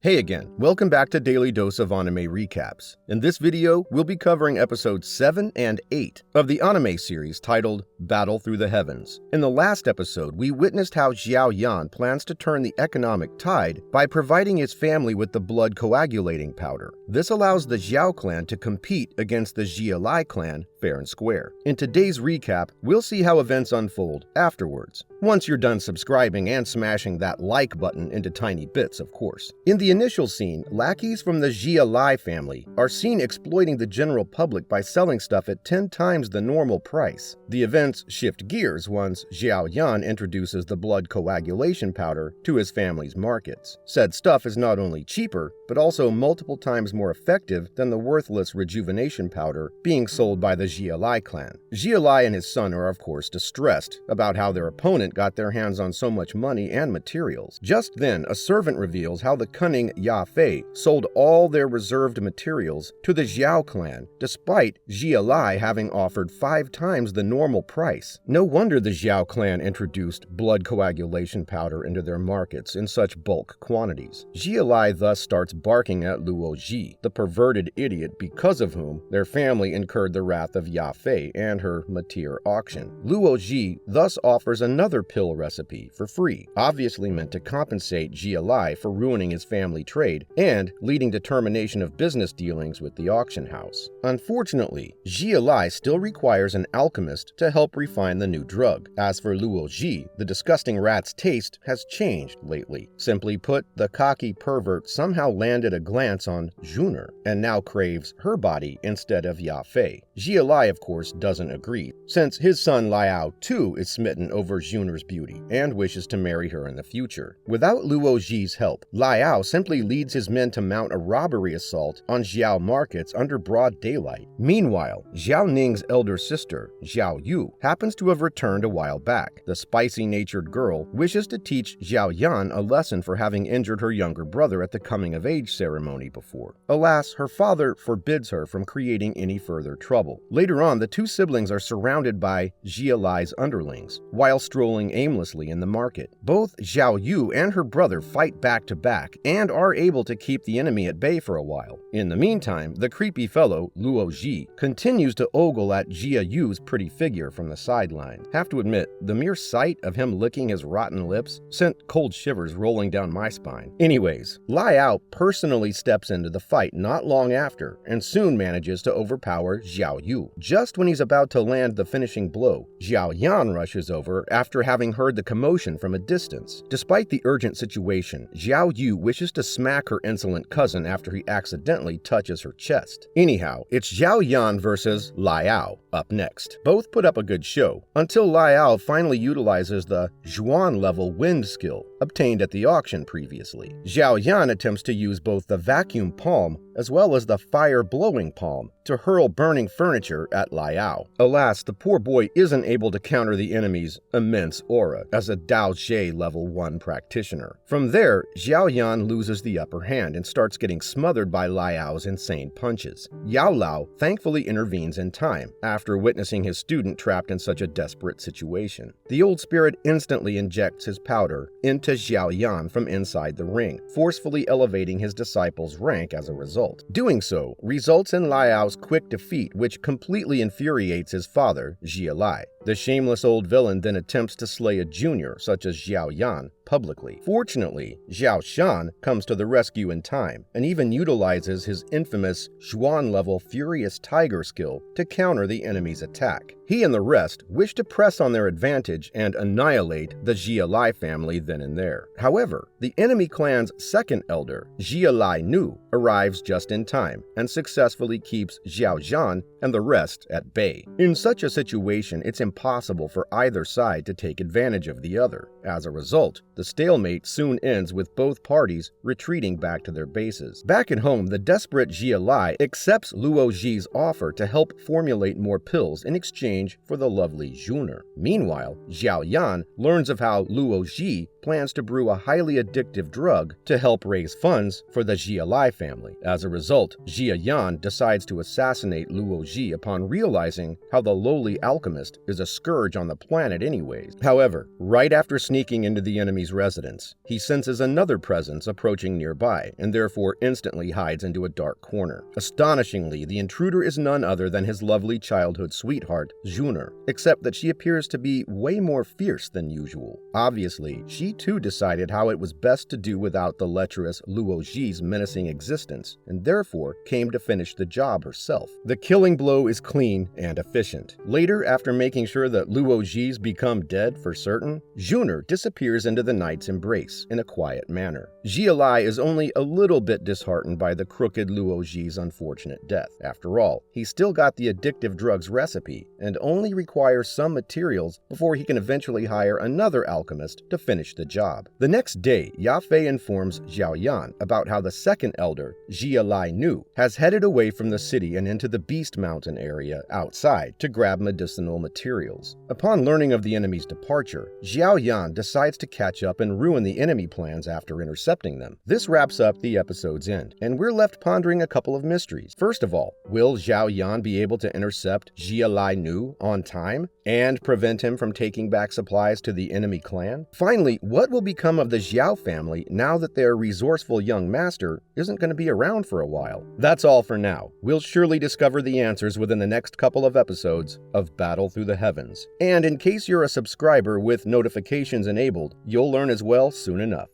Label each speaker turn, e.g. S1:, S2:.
S1: Hey again, welcome back to Daily Dose of Anime Recaps. In this video, we'll be covering episodes 7 and 8 of the anime series titled Battle Through the Heavens. In the last episode, we witnessed how Xiao Yan plans to turn the economic tide by providing his family with the blood coagulating powder. This allows the Xiao clan to compete against the Xiaolai clan fair and square. In today's recap, we'll see how events unfold afterwards. Once you're done subscribing and smashing that like button into tiny bits, of course. In the initial scene, lackeys from the Xiaolai family are seen exploiting the general public by selling stuff at 10 times the normal price. The events shift gears once Xiao Yan introduces the blood coagulation powder to his family's markets. Said stuff is not only cheaper, but also multiple times more effective than the worthless rejuvenation powder being sold by the Xiaolai clan. Xiaolai and his son are of course distressed about how their opponent got their hands on so much money and materials. Just then, a servant reveals how the cunning Ya Fei sold all their reserved materials to the Xiao clan, despite Xiaolai having offered 5 times the normal price. No wonder the Xiao clan introduced blood coagulation powder into their markets in such bulk quantities. Xiaolai thus starts barking at Luo Ji, the perverted idiot because of whom their family incurred the wrath of Ya Fei and her Matir auction. Luo Ji thus offers another pill recipe for free, obviously meant to compensate Xiaolai for ruining his family trade and leading to termination of business dealings with the auction house. Unfortunately, Xiaolai still requires an alchemist to help refine the new drug. As for Luo Ji, the disgusting rat's taste has changed lately. Simply put, the cocky pervert somehow landed a glance on Juner and now craves her body instead of Ya Fei. Xiaolai, of course, doesn't agree, since his son Liao too is smitten over Juner's beauty and wishes to marry her in the future. Without Luo Ji's help, Liao simply leads his men to mount a robbery assault on Xiao markets under broad daylight. Meanwhile, Xiao Ning's elder sister, Xiao Yu, happens to have returned a while back. The spicy-natured girl wishes to teach Xiao Yan a lesson for having injured her younger brother at the coming-of-age ceremony before. Alas, her father forbids her from creating any further trouble. Later on, the two siblings are surrounded by Xiaolai's underlings, while strolling aimlessly in the market. Both Xiao Yu and her brother fight back to back and are able to keep the enemy at bay for a while. In the meantime, the creepy fellow, Luo Ji, continues to ogle at Jia Yu's pretty figure from the sideline. Have to admit, the mere sight of him licking his rotten lips sent cold shivers rolling down my spine. Anyways, Liao personally steps into the fight not long after and soon manages to overpower Xiao Yu. Just when he's about to land the finishing blow, Xiao Yan rushes over after having heard the commotion from a distance. Despite the urgent situation, Xiao Yu wishes to smack her insolent cousin after he accidentally touches her chest. Anyhow, it's Xiao Yan versus Liao up next. Both put up a good show, until Liao finally utilizes the Zhuan level wind skill obtained at the auction previously. Xiao Yan attempts to use both the vacuum palm as well as the fire-blowing palm to hurl burning furniture at Liao. Alas, the poor boy isn't able to counter the enemy's immense aura as a Dao Jie level 1 practitioner. From there, Xiao Yan loses the upper hand and starts getting smothered by Liao's insane punches. Yao Lao thankfully intervenes in time, after witnessing his student trapped in such a desperate situation. The old spirit instantly injects his powder into Xiao Yan from inside the ring, forcefully elevating his disciple's rank as a result. Doing so results in Liao's quick defeat, which completely infuriates his father, Xiaolai. The shameless old villain then attempts to slay a junior, such as Xiao Yan, publicly. Fortunately, Xiao Shan comes to the rescue in time and even utilizes his infamous Zhuan-level Furious Tiger skill to counter the enemy's attack. He and the rest wish to press on their advantage and annihilate the Xiaolai family then and there. However, the enemy clan's second elder, Xiaolai Nu, arrives just in time and successfully keeps Xiao Zhan and the rest at bay. In such a situation, it's impossible for either side to take advantage of the other. As a result, the stalemate soon ends with both parties retreating back to their bases. Back at home, the desperate Xiaolai accepts Luo Ji's offer to help formulate more pills in exchange for the lovely Juner. Meanwhile, Xiao Yan learns of how Luo Ji plans to brew a highly addictive drug to help raise funds for the Xiao family. As a result, Xiao Yan decides to assassinate Luo Ji upon realizing how the lowly alchemist is a scourge on the planet anyways. However, right after sneaking into the enemy's residence, he senses another presence approaching nearby and therefore instantly hides into a dark corner. Astonishingly, the intruder is none other than his lovely childhood sweetheart, Juner, except that she appears to be way more fierce than usual. Obviously, she too decided how it was best to do without the lecherous Luo Ji's menacing existence, and therefore came to finish the job herself. The killing blow is clean and efficient. Later, after making sure that Luo Ji's become dead for certain, Juner disappears into the knight's embrace in a quiet manner. Xiao is only a little bit disheartened by the crooked Luo Ji's unfortunate death. After all, he's still got the addictive drug's recipe and only requires some materials before he can eventually hire another alchemist to finish the job. The next day, Yafei informs Xiao Yan about how the second elder, Xiao Nu, has headed away from the city and into the Beast Mountain area outside to grab medicinal materials. Upon learning of the enemy's departure, Xiao Yan decides to catch up and ruin the enemy plans after intercepting them. This wraps up the episode's end, and we're left pondering a couple of mysteries. First of all, will Xiao Yan be able to intercept Xiao Nu on time and prevent him from taking back supplies to the enemy clan? Finally, what will become of the Xiao family now that their resourceful young master isn't going to be around for a while? That's all for now. We'll surely discover the answers within the next couple of episodes of Battle Through the Heavens. And in case you're a subscriber with notifications enabled, you'll learn as well soon enough.